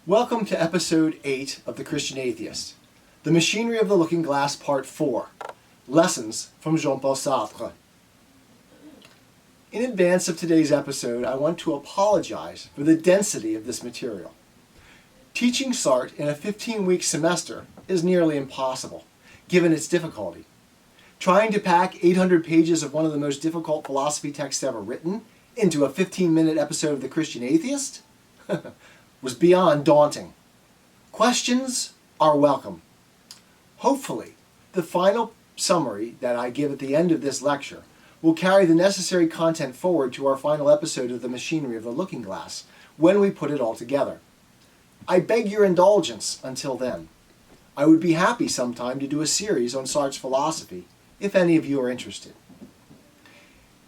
Welcome to Episode 8 of The Christian Atheist, The Machinery of the Looking Glass Part 4, Lessons from Jean-Paul Sartre. In advance of today's episode, I want to apologize for the density of this material. Teaching Sartre in a 15-week semester is nearly impossible, given its difficulty. Trying to pack 800 pages of one of the most difficult philosophy texts ever written into a 15-minute episode of The Christian Atheist was beyond daunting. Questions are welcome. Hopefully, the final summary that I give at the end of this lecture will carry the necessary content forward to our final episode of The Machinery of the Looking Glass when we put it all together. I beg your indulgence until then. I would be happy sometime to do a series on Sartre's philosophy, if any of you are interested.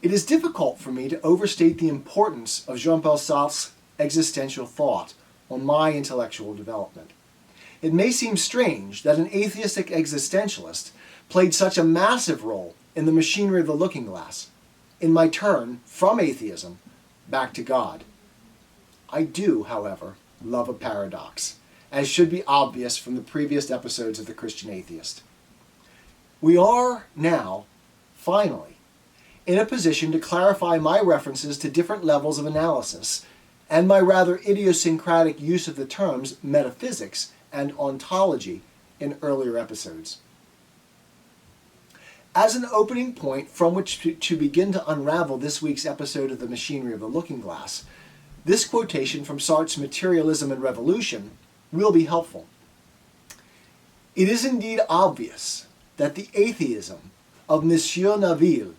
It is difficult for me to overstate the importance of Jean-Paul Sartre's existential thought on my intellectual development. It may seem strange that an atheistic existentialist played such a massive role in the machinery of the looking glass, in my turn from atheism back to God. I do, however, love a paradox, as should be obvious from the previous episodes of The Christian Atheist. We are now, finally, in a position to clarify my references to different levels of analysis and my rather idiosyncratic use of the terms metaphysics and ontology in earlier episodes. As an opening point from which to begin to unravel this week's episode of The Machinery of the Looking Glass, this quotation from Sartre's Materialism and Revolution will be helpful. It is indeed obvious that the atheism of Monsieur Naville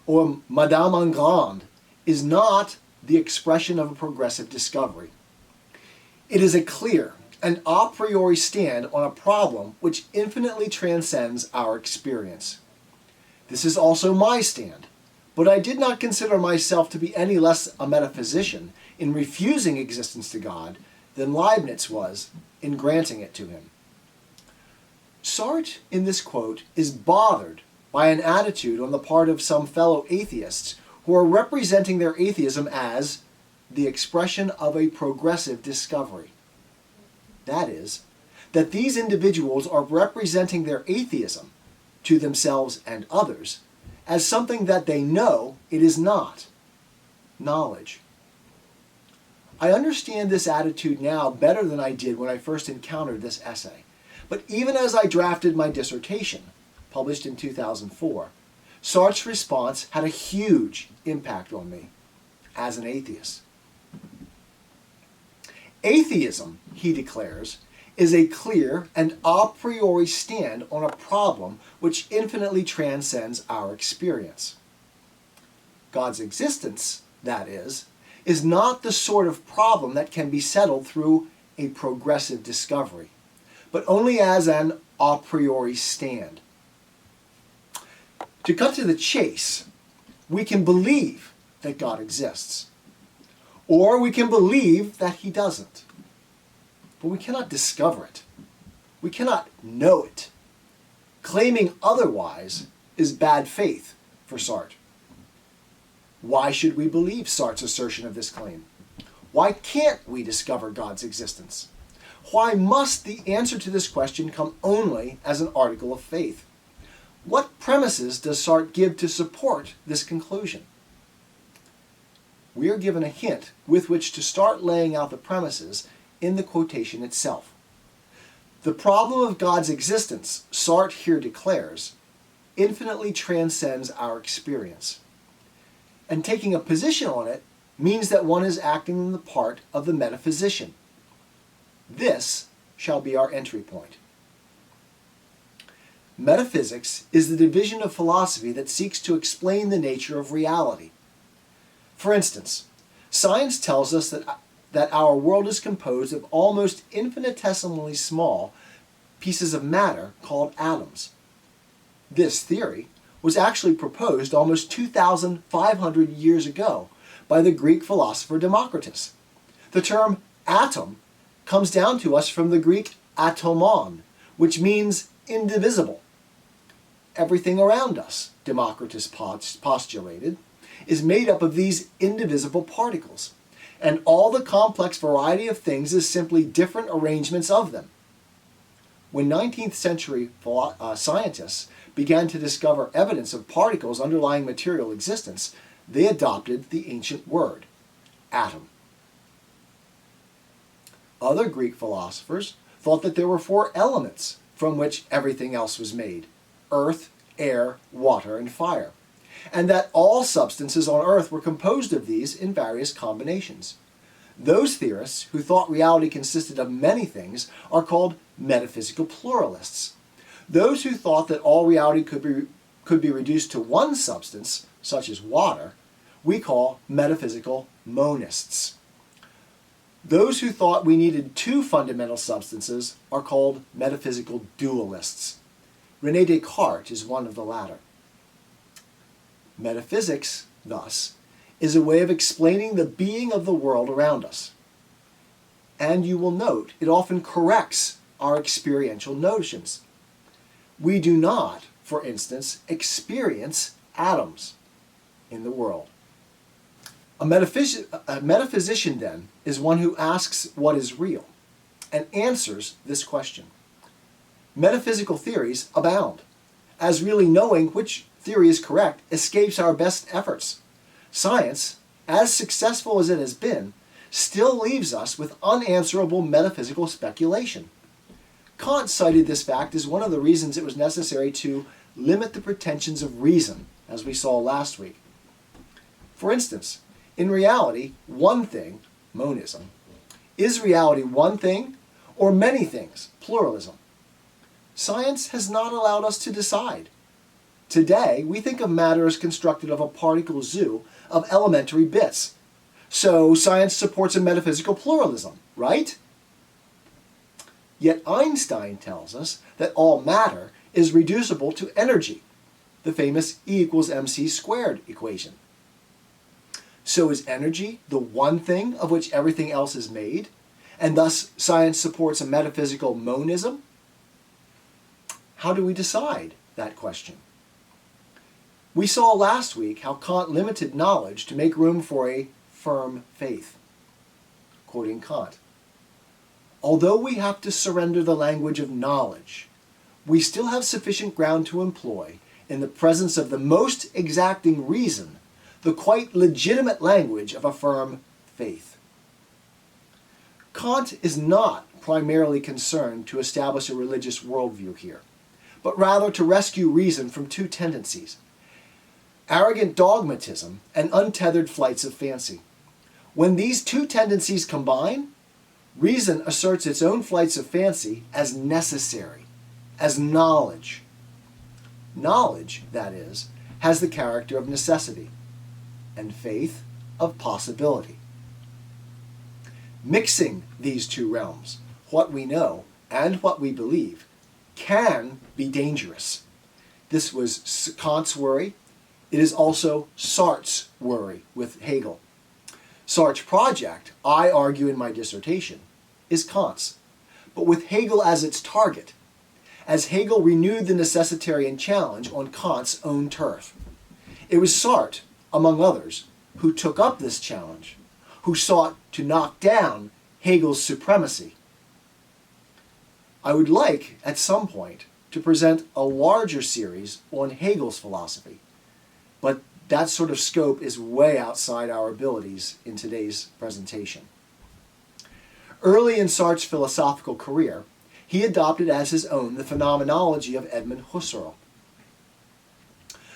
or Madame Engrand is not the expression of a progressive discovery. It is a clear and a priori stand on a problem which infinitely transcends our experience. This is also my stand, but I did not consider myself to be any less a metaphysician in refusing existence to God than Leibniz was in granting it to him. Sartre, in this quote, is bothered by an attitude on the part of some fellow atheists who are representing their atheism as the expression of a progressive discovery. That is, that these individuals are representing their atheism to themselves and others as something that they know it is not, knowledge. I understand this attitude now better than I did when I first encountered this essay, but even as I drafted my dissertation, published in 2004, Sartre's response had a huge impact on me as an atheist. Atheism, he declares, is a clear and a priori stand on a problem which infinitely transcends our experience. God's existence, that is not the sort of problem that can be settled through a progressive discovery, but only as an a priori stand. To cut to the chase, we can believe that God exists, or we can believe that he doesn't. But we cannot discover it. We cannot know it. Claiming otherwise is bad faith for Sartre. Why should we believe Sartre's assertion of this claim? Why can't we discover God's existence? Why must the answer to this question come only as an article of faith? What premises does Sartre give to support this conclusion? We are given a hint with which to start laying out the premises in the quotation itself. The problem of God's existence, Sartre here declares, infinitely transcends our experience. And taking a position on it means that one is acting in the part of the metaphysician. This shall be our entry point. Metaphysics is the division of philosophy that seeks to explain the nature of reality. For instance, science tells us that our world is composed of almost infinitesimally small pieces of matter called atoms. This theory was actually proposed almost 2,500 years ago by the Greek philosopher Democritus. The term atom comes down to us from the Greek atomon, which means indivisible. Everything around us, Democritus postulated, is made up of these indivisible particles, and all the complex variety of things is simply different arrangements of them. When 19th century scientists began to discover evidence of particles underlying material existence, they adopted the ancient word, atom. Other Greek philosophers thought that there were 4 elements from which everything else was made: earth, air, water, and fire, and that all substances on earth were composed of these in various combinations. Those theorists who thought reality consisted of many things are called metaphysical pluralists. Those who thought that all reality could be reduced to one substance, such as water, we call metaphysical monists. Those who thought we needed 2 fundamental substances are called metaphysical dualists. René Descartes is one of the latter. Metaphysics, thus, is a way of explaining the being of the world around us. And you will note it often corrects our experiential notions. We do not, for instance, experience atoms in the world. A metaphysician, then, is one who asks what is real and answers this question. Metaphysical theories abound, as really knowing which theory is correct escapes our best efforts. Science, as successful as it has been, still leaves us with unanswerable metaphysical speculation. Kant cited this fact as one of the reasons it was necessary to limit the pretensions of reason, as we saw last week. For instance, in reality, one thing, monism, is reality one thing or many things, pluralism? Science has not allowed us to decide. Today, we think of matter as constructed of a particle zoo of elementary bits. So science supports a metaphysical pluralism, right? Yet Einstein tells us that all matter is reducible to energy, the famous E=mc² equation. So is energy the one thing of which everything else is made, and thus science supports a metaphysical monism? How do we decide that question? We saw last week how Kant limited knowledge to make room for a firm faith. Quoting Kant, "Although we have to surrender the language of knowledge, we still have sufficient ground to employ, in the presence of the most exacting reason, the quite legitimate language of a firm faith." Kant is not primarily concerned to establish a religious worldview here, but rather to rescue reason from 2 tendencies: arrogant dogmatism and untethered flights of fancy. When these 2 tendencies combine, reason asserts its own flights of fancy as necessary, as knowledge. Knowledge, that is, has the character of necessity, and faith of possibility. Mixing these 2 realms, what we know and what we believe, can be dangerous. This was Kant's worry. It is also Sartre's worry with Hegel. Sartre's project, I argue in my dissertation, is Kant's, but with Hegel as its target, as Hegel renewed the necessitarian challenge on Kant's own turf. It was Sartre, among others, who took up this challenge, who sought to knock down Hegel's supremacy. I would like, at some point, to present a larger series on Hegel's philosophy, but that sort of scope is way outside our abilities in today's presentation. Early in Sartre's philosophical career, he adopted as his own the phenomenology of Edmund Husserl.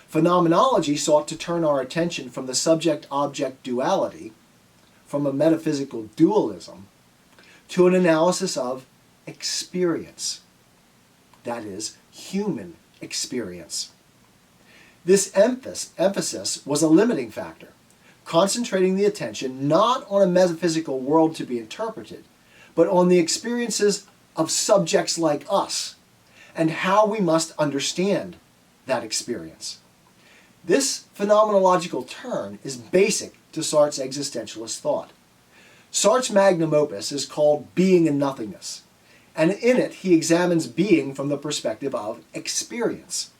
Phenomenology sought to turn our attention from the subject-object duality, from a metaphysical dualism, to an analysis of experience, that is, human experience. This emphasis was a limiting factor, concentrating the attention not on a metaphysical world to be interpreted, but on the experiences of subjects like us, and how we must understand that experience. This phenomenological turn is basic to Sartre's existentialist thought. Sartre's magnum opus is called Being and Nothingness, and in it he examines being from the perspective of experience.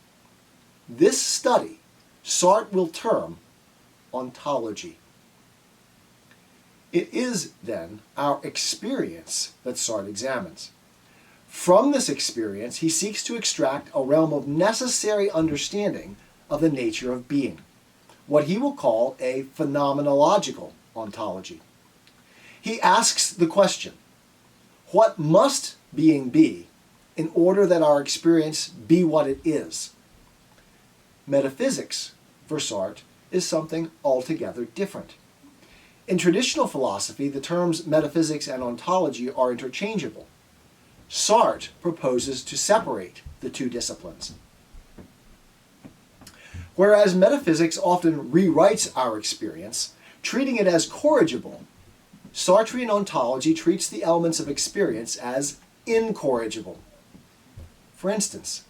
This study Sartre will term ontology. It is, then, our experience that Sartre examines. From this experience, he seeks to extract a realm of necessary understanding of the nature of being, what he will call a phenomenological ontology. He asks the question, what must being be in order that our experience be what it is? Metaphysics, for Sartre, is something altogether different. In traditional philosophy, the terms metaphysics and ontology are interchangeable. Sartre proposes to separate the two disciplines. Whereas metaphysics often rewrites our experience, treating it as corrigible, Sartrean ontology treats the elements of experience as incorrigible. For instance,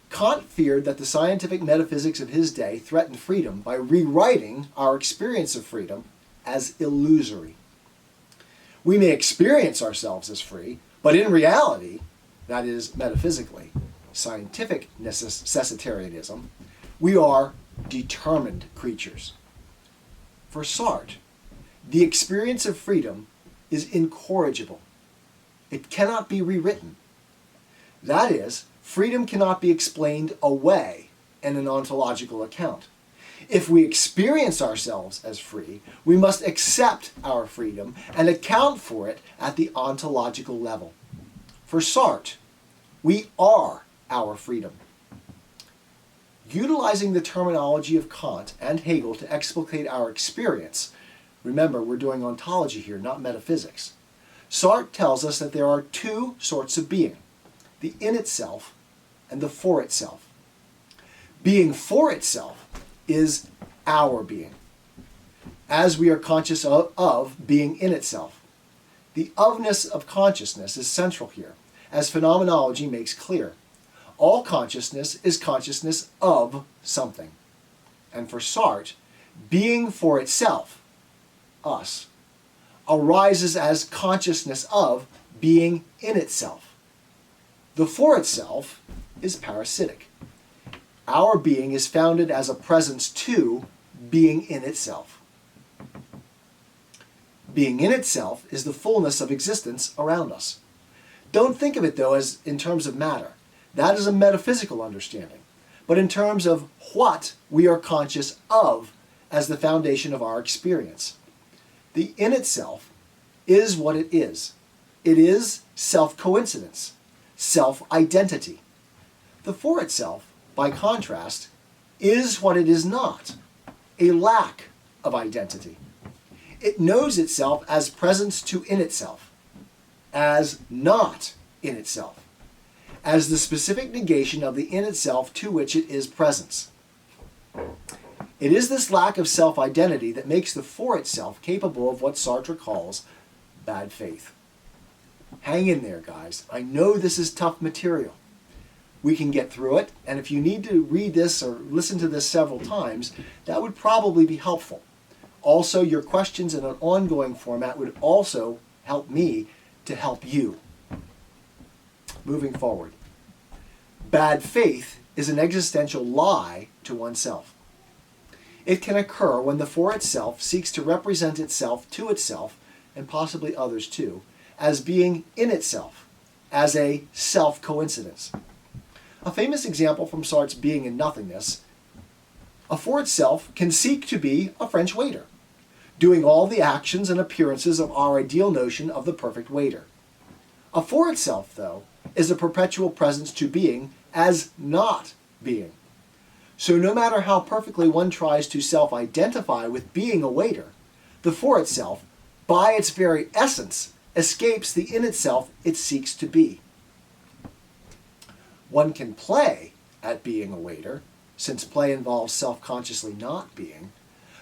Kant feared that the scientific metaphysics of his day threatened freedom by rewriting our experience of freedom as illusory. We may experience ourselves as free, but in reality, that is metaphysically, scientific necessitarianism, we are determined creatures. For Sartre, the experience of freedom is incorrigible. It cannot be rewritten. That is, freedom cannot be explained away in an ontological account. If we experience ourselves as free, we must accept our freedom and account for it at the ontological level. For Sartre, we are our freedom. Utilizing the terminology of Kant and Hegel to explicate our experience, remember we're doing ontology here, not metaphysics, Sartre tells us that there are two sorts of being, the in itself and the for itself. Being for itself is our being, as we are conscious of being in itself. The ofness of consciousness is central here, as phenomenology makes clear. All consciousness is consciousness of something. And for Sartre, being for itself, us, arises as consciousness of being in itself. The for itself is parasitic. Our being is founded as a presence to being in itself. Being in itself is the fullness of existence around us. Don't think of it, though, as in terms of matter. That is a metaphysical understanding. But in terms of what we are conscious of as the foundation of our experience. The in itself is what it is. It is self-coincidence, self-identity. The for itself, by contrast, is what it is not, a lack of identity. It knows itself as presence to in itself, as not in itself, as the specific negation of the in itself to which it is presence. It is this lack of self-identity that makes the for itself capable of what Sartre calls bad faith. Hang in there, guys. I know this is tough material. We can get through it, and if you need to read this or listen to this several times, that would probably be helpful. Also, your questions in an ongoing format would also help me to help you. Moving forward. Bad faith is an existential lie to oneself. It can occur when the for itself seeks to represent itself to itself, and possibly others too, as being in itself, as a self-coincidence. A famous example from Sartre's Being and Nothingness, a for itself can seek to be a French waiter, doing all the actions and appearances of our ideal notion of the perfect waiter. A for itself, though, is a perpetual presence to being as not being. So no matter how perfectly one tries to self-identify with being a waiter, the for itself, by its very essence, escapes the in itself it seeks to be. One can play at being a waiter, since play involves self-consciously not being,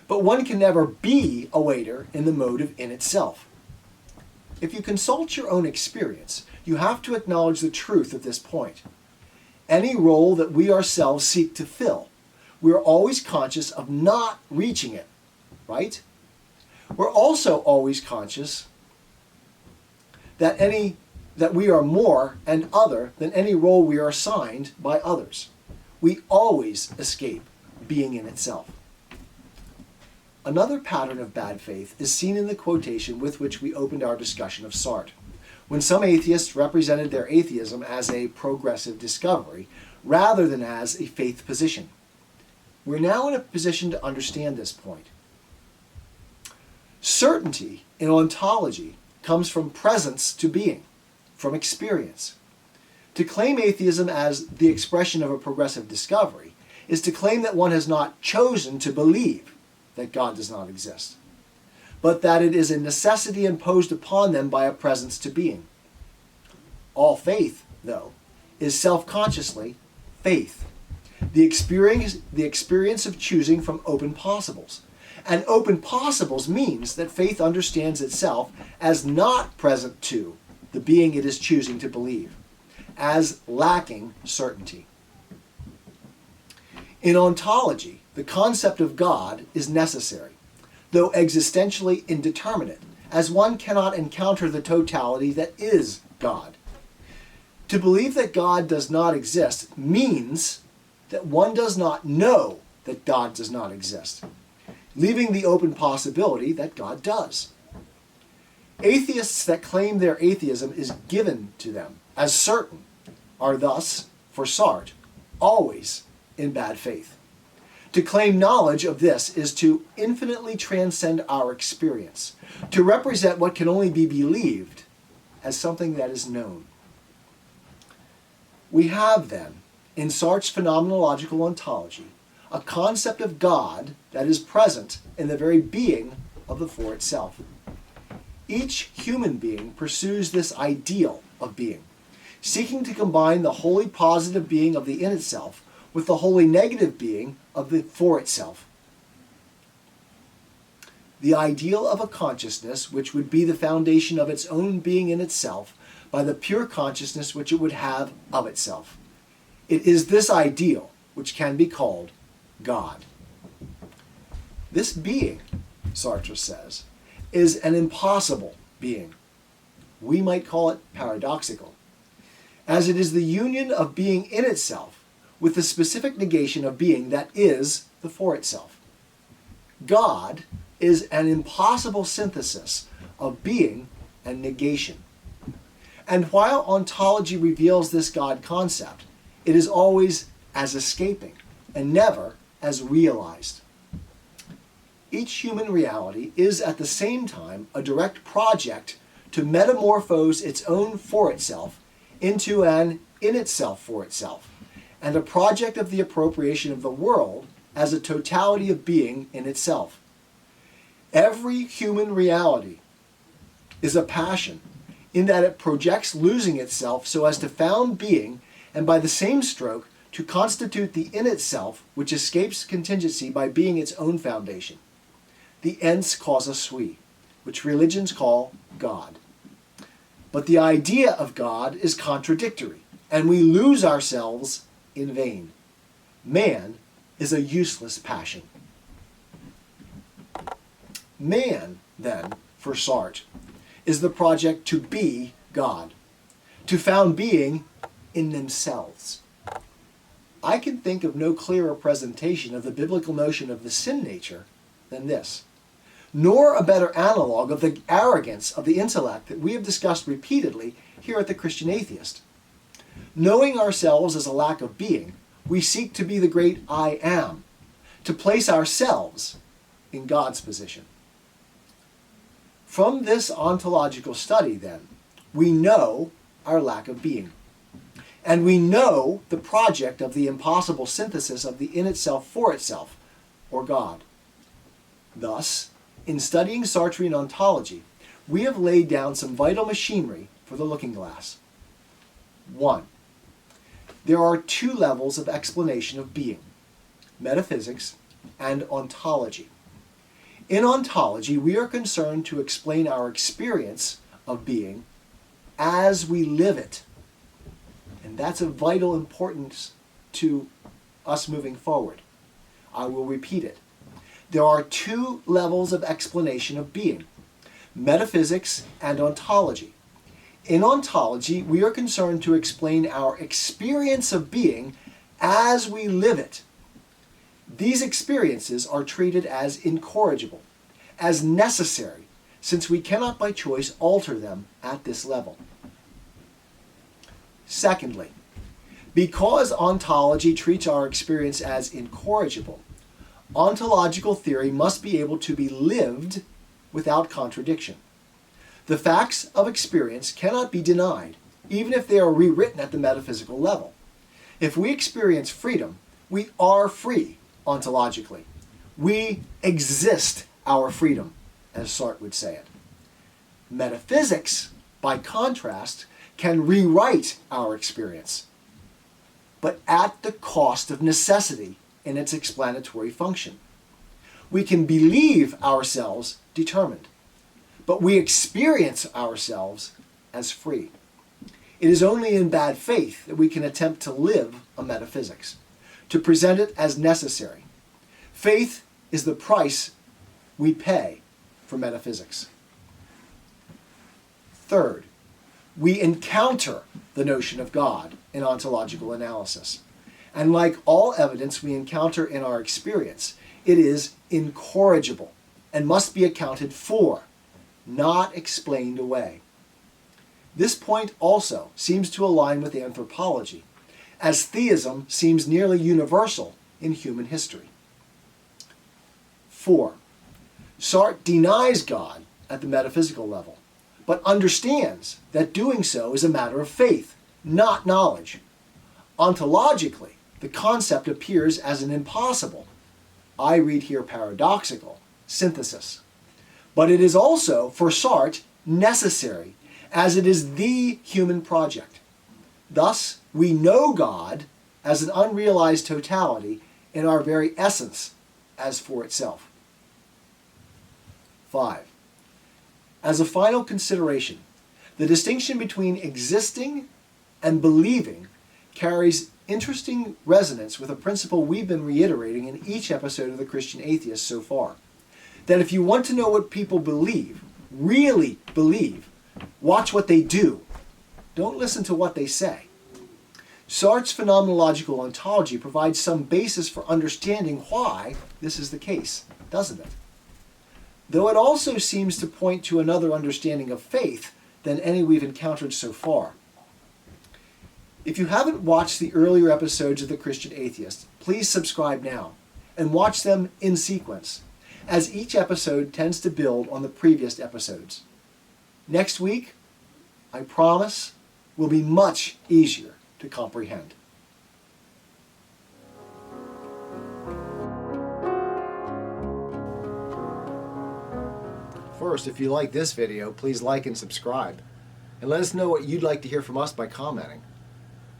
but one can never be a waiter in the mode of in itself. If you consult your own experience, you have to acknowledge the truth at this point. Any role that we ourselves seek to fill, we are always conscious of not reaching it, right? We're also always conscious that we are more and other than any role we are assigned by others. We always escape being in itself. Another pattern of bad faith is seen in the quotation with which we opened our discussion of Sartre, when some atheists represented their atheism as a progressive discovery rather than as a faith position. We're now in a position to understand this point. Certainty in ontology comes from presence to being, from experience. To claim atheism as the expression of a progressive discovery is to claim that one has not chosen to believe that God does not exist, but that it is a necessity imposed upon them by a presence to being. All faith, though, is self-consciously faith, the experience of choosing from open possibles. And open possibles means that faith understands itself as not present to the being it is choosing to believe, as lacking certainty. In ontology, the concept of God is necessary, though existentially indeterminate, as one cannot encounter the totality that is God. To believe that God does not exist means that one does not know that God does not exist, leaving the open possibility that God does. Atheists that claim their atheism is given to them as certain are thus, for Sartre, always in bad faith. To claim knowledge of this is to infinitely transcend our experience, to represent what can only be believed as something that is known. We have, then, in Sartre's phenomenological ontology, a concept of God that is present in the very being of the for itself. Each human being pursues this ideal of being, seeking to combine the wholly positive being of the in itself with the wholly negative being of the for itself. The ideal of a consciousness which would be the foundation of its own being in itself by the pure consciousness which it would have of itself. It is this ideal which can be called God. This being, Sartre says, is an impossible being. We might call it paradoxical, as it is the union of being in itself with the specific negation of being that is the for itself. God is an impossible synthesis of being and negation. And while ontology reveals this God concept, it is always as escaping and never as realized. Each human reality is at the same time a direct project to metamorphose its own for itself into an in itself for itself, and a project of the appropriation of the world as a totality of being in itself. Every human reality is a passion in that it projects losing itself so as to found being, and by the same stroke to constitute the in itself which escapes contingency by being its own foundation, the ens causa sui, which religions call God. But the idea of God is contradictory, and we lose ourselves in vain. Man is a useless passion. Man, then, for Sartre, is the project to be God, to found being in themselves. I can think of no clearer presentation of the biblical notion of the sin nature than this, nor a better analog of the arrogance of the intellect that we have discussed repeatedly here at the Christian Atheist. Knowing ourselves as a lack of being, we seek to be the great I am, to place ourselves in God's position. From this ontological study, then, we know our lack of being. And we know the project of the impossible synthesis of the in itself for itself, or God. Thus, in studying Sartrean ontology, we have laid down some vital machinery for the looking glass. 1. There are two levels of explanation of being: metaphysics and ontology. In ontology, we are concerned to explain our experience of being as we live it. And that's of vital importance to us moving forward. I will repeat it. There are two levels of explanation of being: metaphysics and ontology. In ontology, we are concerned to explain our experience of being as we live it. These experiences are treated as incorrigible, as necessary, since we cannot by choice alter them at this level. Secondly, because ontology treats our experience as incorrigible, ontological theory must be able to be lived without contradiction. The facts of experience cannot be denied, even if they are rewritten at the metaphysical level. If we experience freedom, we are free ontologically. We exist our freedom, as Sartre would say it. Metaphysics, by contrast, can rewrite our experience, but at the cost of necessity in its explanatory function. We can believe ourselves determined, but we experience ourselves as free. It is only in bad faith that we can attempt to live a metaphysics, to present it as necessary. Faith is the price we pay for metaphysics. Third, we encounter the notion of God in ontological analysis. And like all evidence we encounter in our experience, it is incorrigible and must be accounted for, not explained away. This point also seems to align with anthropology, as theism seems nearly universal in human history. 4. Sartre denies God at the metaphysical level, but understands that doing so is a matter of faith, not knowledge. Ontologically, the concept appears as an impossible, I read here paradoxical, synthesis. But it is also, for Sartre, necessary, as it is the human project. Thus, we know God as an unrealized totality in our very essence as for itself. 5. As a final consideration, the distinction between existing and believing carries interesting resonance with a principle we've been reiterating in each episode of The Christian Atheist so far. That if you want to know what people believe, really believe, watch what they do. Don't listen to what they say. Sartre's phenomenological ontology provides some basis for understanding why this is the case, doesn't it? Though it also seems to point to another understanding of faith than any we've encountered so far. If you haven't watched the earlier episodes of The Christian Atheist, please subscribe now and watch them in sequence, as each episode tends to build on the previous episodes. Next week, I promise, will be much easier to comprehend. First, if you like this video, please like and subscribe. And let us know what you'd like to hear from us by commenting.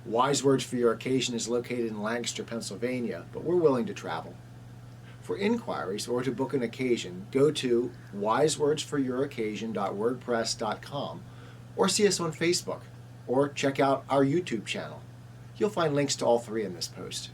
Wise Words for Your Occasion is located in Lancaster, Pennsylvania, but we're willing to travel. For inquiries or to book an occasion, go to wisewordsforyouroccasion.wordpress.com or see us on Facebook or check out our YouTube channel. You'll find links to all three in this post.